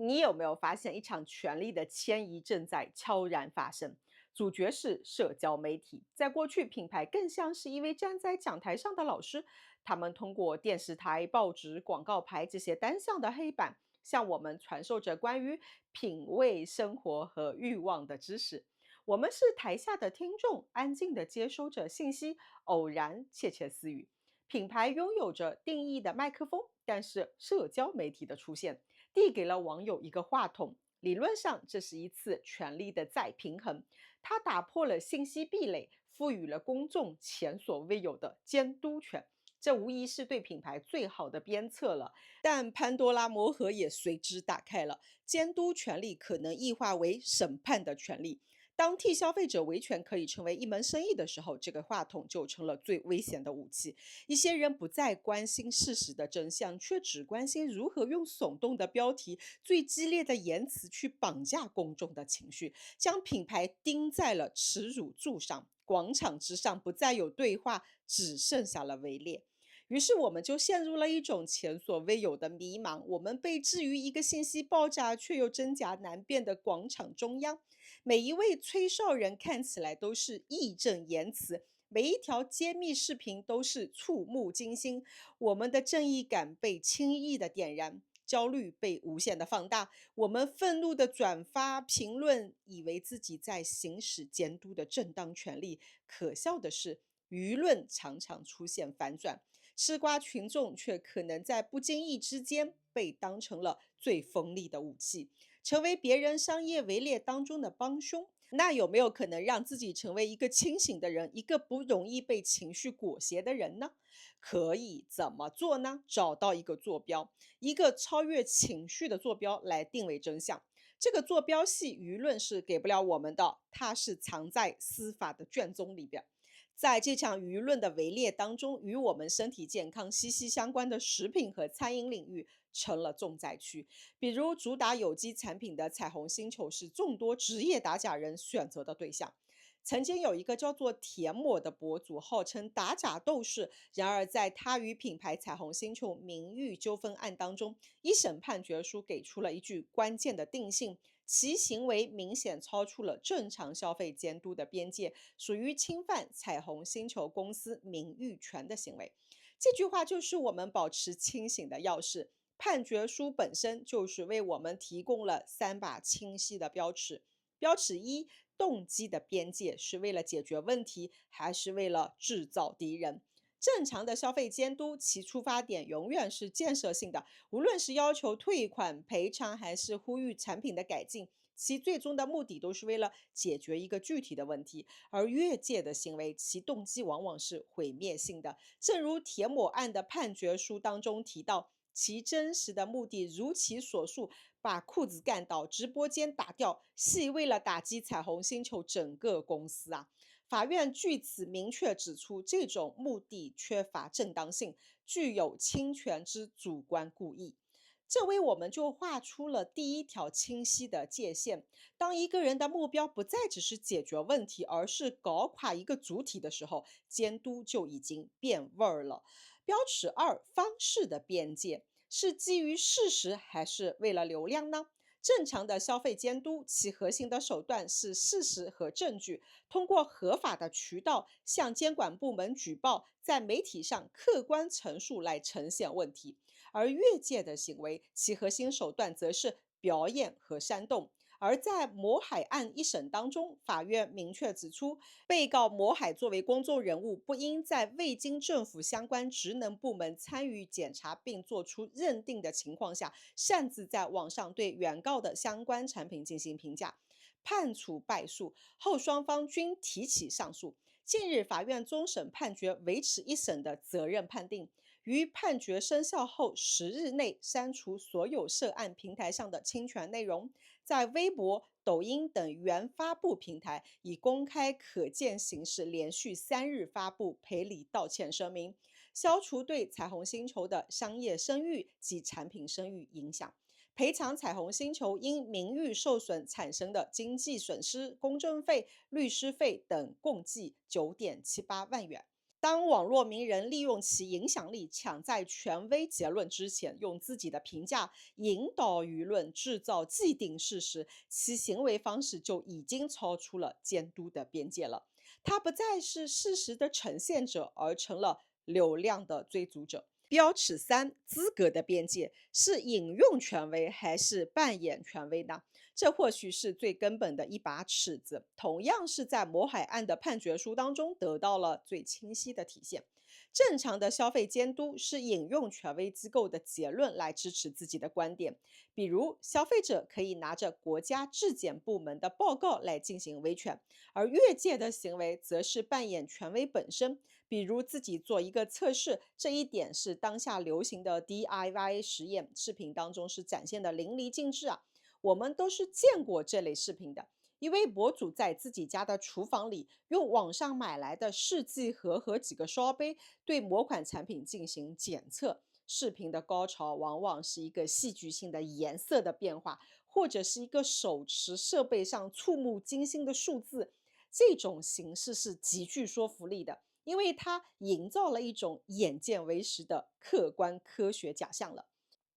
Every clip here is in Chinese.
你有没有发现一场权力的迁移正在悄然发生？主角是社交媒体。在过去，品牌更像是一位站在讲台上的老师，他们通过电视台、报纸、广告牌这些单向的黑板，向我们传授着关于品味、生活和欲望的知识。我们是台下的听众，安静地接收着信息，偶然窃窃私语。品牌拥有着定义的麦克风，但是社交媒体的出现递给了网友一个话筒。理论上，这是一次权力的再平衡，它打破了信息壁垒，赋予了公众前所未有的监督权。这无疑是对品牌最好的鞭策了，但潘多拉魔盒也随之打开了。监督权力可能异化为审判的权利。当替消费者维权可以成为一门生意的时候，这个话筒就成了最危险的武器。一些人不再关心事实的真相，却只关心如何用耸动的标题、最激烈的言辞去绑架公众的情绪，将品牌钉在了耻辱柱上。广场之上不再有对话，只剩下了围猎。于是我们就陷入了一种前所未有的迷茫，我们被置于一个信息爆炸却又真假难辨的广场中央。每一位吹哨人看起来都是义正言辞，每一条揭秘视频都是触目惊心。我们的正义感被轻易的点燃，焦虑被无限的放大。我们愤怒的转发评论，以为自己在行使监督的正当权利。可笑的是，舆论常常出现反转，吃瓜群众却可能在不经意之间被当成了最锋利的武器，成为别人商业围猎当中的帮凶。那有没有可能让自己成为一个清醒的人，一个不容易被情绪裹挟的人呢？可以怎么做呢？找到一个坐标，一个超越情绪的坐标来定位真相。这个坐标系舆论是给不了我们的，它是藏在司法的卷宗里边。在这场舆论的围猎当中，与我们身体健康息息相关的食品和餐饮领域成了重灾区。比如主打有机产品的彩虹星球是众多职业打假人选择的对象。曾经有一个叫做田抹的博主，号称打假斗士。然而，在他与品牌彩虹星球名誉纠纷案当中，一审判决书给出了一句关键的定性：其行为明显超出了正常消费监督的边界，属于侵犯彩虹星球公司名誉权的行为。这句话就是我们保持清醒的钥匙。判决书本身就是为我们提供了三把清晰的标尺。标尺一，动机的边界是为了解决问题，还是为了制造敌人？正常的消费监督，其出发点永远是建设性的，无论是要求退款、赔偿，还是呼吁产品的改进，其最终的目的都是为了解决一个具体的问题。而越界的行为，其动机往往是毁灭性的。正如铁抹案的判决书当中提到，其真实的目的如其所述，把裤子干倒，直播间打掉，系为了打击彩虹星球整个公司啊！法院据此明确指出，这种目的缺乏正当性，具有侵权之主观故意。这为我们就画出了第一条清晰的界限。当一个人的目标不再只是解决问题，而是搞垮一个主体的时候，监督就已经变味儿了。标尺二，方式的边界是基于事实还是为了流量呢？正常的消费监督，其核心的手段是事实和证据，通过合法的渠道向监管部门举报，在媒体上客观陈述来呈现问题。而越界的行为，其核心手段则是表演和煽动。而在抹海案一审当中，法院明确指出，被告抹海作为公众人物，不应在未经政府相关职能部门参与检查并作出认定的情况下，擅自在网上对原告的相关产品进行评价，判处败诉后，双方均提起上诉。近日，法院终审判决维持一审的责任判定，于判决生效后10日内删除所有涉案平台上的侵权内容，在微博、抖音等原发布平台以公开可见形式连续3日发布赔礼道歉声明，消除对彩虹星球的商业声誉及产品声誉影响，赔偿彩虹星球因名誉受损产生的经济损失、公证费、律师费等共计9.78万元。当网络名人利用其影响力抢在权威结论之前，用自己的评价引导舆论、制造既定事实，其行为方式就已经超出了监督的边界了。他不再是事实的呈现者，而成了流量的追逐者。标尺三：资格的边界是引用权威还是扮演权威呢？这或许是最根本的一把尺子，同样是在渤海案的判决书当中得到了最清晰的体现。正常的消费监督是引用权威机构的结论来支持自己的观点，比如消费者可以拿着国家质检部门的报告来进行维权，而越界的行为则是扮演权威本身，比如自己做一个测试，这一点是当下流行的 DIY 实验视频当中是展现的淋漓尽致啊。我们都是见过这类视频的。一位博主在自己家的厨房里，用网上买来的试剂盒和几个烧杯对某款产品进行检测。视频的高潮往往是一个戏剧性的颜色的变化，或者是一个手持设备上触目惊心的数字。这种形式是极具说服力的，因为它营造了一种眼见为实的客观科学假象了。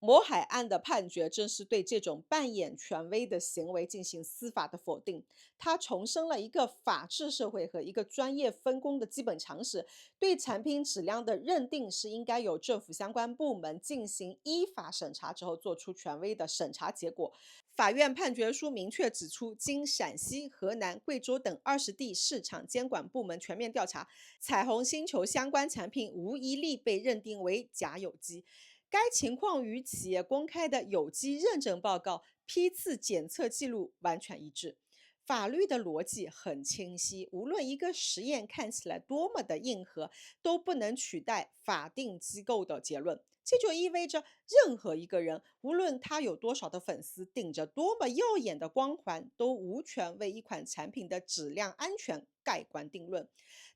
渤海案的判决正是对这种扮演权威的行为进行司法的否定，它重申了一个法治社会和一个专业分工的基本常识。对产品质量的认定是应该由政府相关部门进行依法审查之后做出权威的审查结果。法院判决书明确指出，经陕西、河南、贵州等20地市场监管部门全面调查，彩虹星球相关产品无一例被认定为假有机。该情况与企业公开的有机认证报告、批次检测记录完全一致。法律的逻辑很清晰，无论一个实验看起来多么的硬核，都不能取代法定机构的结论。这就意味着，任何一个人，无论他有多少的粉丝，顶着多么耀眼的光环，都无权为一款产品的质量安全盖棺定论。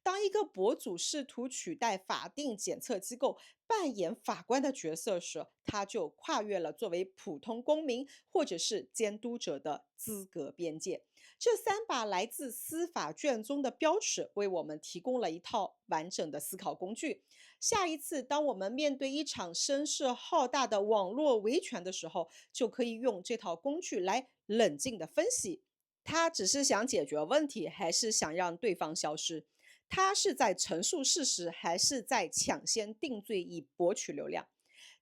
当一个博主试图取代法定检测机构，扮演法官的角色时，他就跨越了作为普通公民或者是监督者的资格边界。这三把来自司法卷宗的标尺，为我们提供了一套完整的思考工具。下一次，当我们面对一场声势浩大的网络维权的时候，就可以用这套工具来冷静地分析，他只是想解决问题，还是想让对方消失？他是在陈述事实，还是在抢先定罪以博取流量？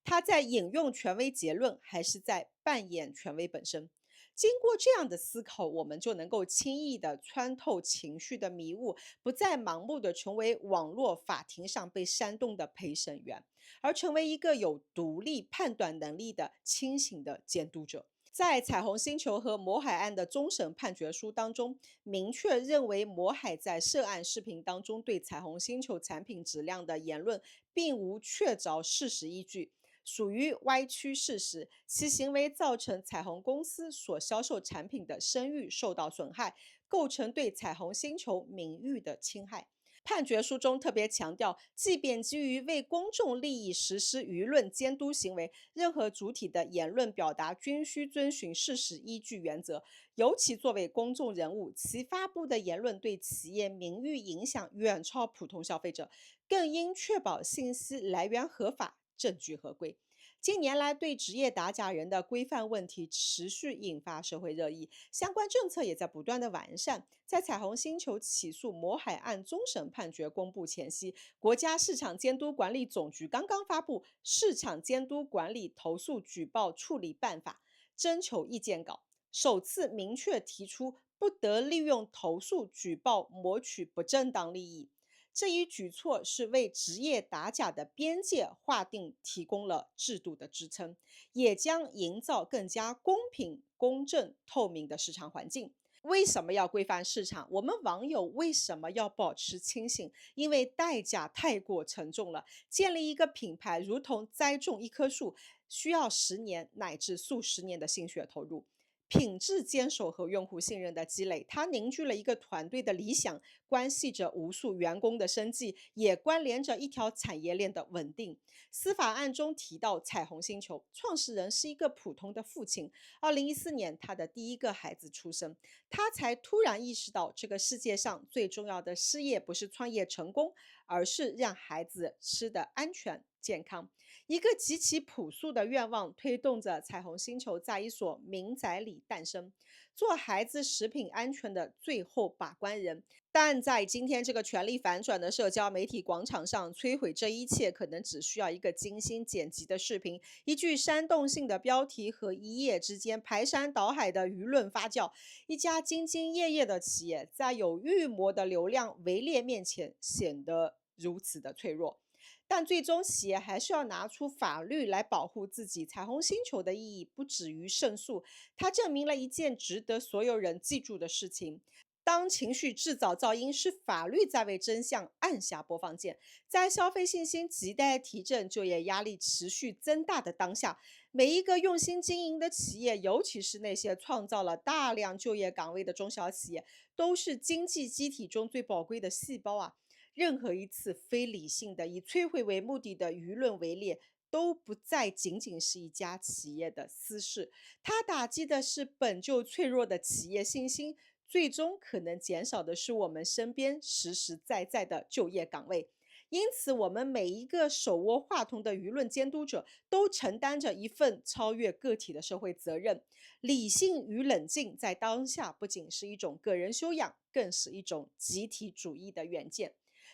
他在引用权威结论，还是在扮演权威本身？经过这样的思考，我们就能够轻易地穿透情绪的迷雾，不再盲目地成为网络法庭上被煽动的陪审员，而成为一个有独立判断能力的清醒的监督者。在彩虹星球和渤海案的终审判决书当中，明确认为渤海在涉案视频当中对彩虹星球产品质量的言论并无确凿事实依据，属于歪曲事实，其行为造成彩虹公司所销售产品的声誉受到损害，构成对彩虹星球名誉的侵害。判决书中特别强调，即便基于为公众利益实施舆论监督行为，任何主体的言论表达均需遵循事实依据原则。尤其作为公众人物，其发布的言论对企业名誉影响远超普通消费者，更应确保信息来源合法、证据合规。近年来，对职业打假人的规范问题持续引发社会热议，相关政策也在不断的完善。在彩虹星球起诉渤海案终审判决公布前夕，国家市场监督管理总局刚刚发布《市场监督管理投诉举报处理办法》征求意见稿，首次明确提出不得利用投诉举报谋取不正当利益。这一举措是为职业打假的边界划定提供了制度的支撑，也将营造更加公平、公正、透明的市场环境。为什么要规范市场？我们网友为什么要保持清醒？因为代价太过沉重了。建立一个品牌如同栽种一棵树，需要10年乃至数十年的心血投入。品质坚守和用户信任的积累，它凝聚了一个团队的理想，关系着无数员工的生计，也关联着一条产业链的稳定。司法案中提到彩虹星球创始人是一个普通的父亲，2014年他的第一个孩子出生，他才突然意识到这个世界上最重要的事业不是创业成功，而是让孩子吃得安全健康。一个极其朴素的愿望推动着彩虹星球在一所民宅里诞生，做孩子食品安全的最后把关人。但在今天这个权力反转的社交媒体广场上，摧毁这一切可能只需要一个精心剪辑的视频，一句煽动性的标题和一夜之间排山倒海的舆论发酵。一家兢兢业业的企业，在有预谋的流量围猎面前显得如此的脆弱。但最终，企业还是要拿出法律来保护自己。彩虹星球的意义不止于胜诉，它证明了一件值得所有人记住的事情：当情绪制造噪音，是法律在为真相按下播放键。在消费信心亟待提振、就业压力持续增大的当下，每一个用心经营的企业，尤其是那些创造了大量就业岗位的中小企业，都是经济机体中最宝贵的细胞啊！任何一次非理性的以摧毁为目的的舆论围猎，都不再仅仅是一家企业的私事，它打击的是本就脆弱的企业信心，最终可能减少的是我们身边实实在在的就业岗位。因此，我们每一个手握话筒的舆论监督者，都承担着一份超越个体的社会责任。理性与冷静在当下不仅是一种个人修养，更是一种集体主义的远见。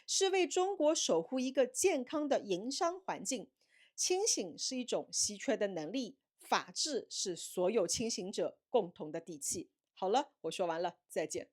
是为中国守护一个健康的营商环境。清醒是一种稀缺的能力，法治是所有清醒者共同的底气。好了，我说完了，再见。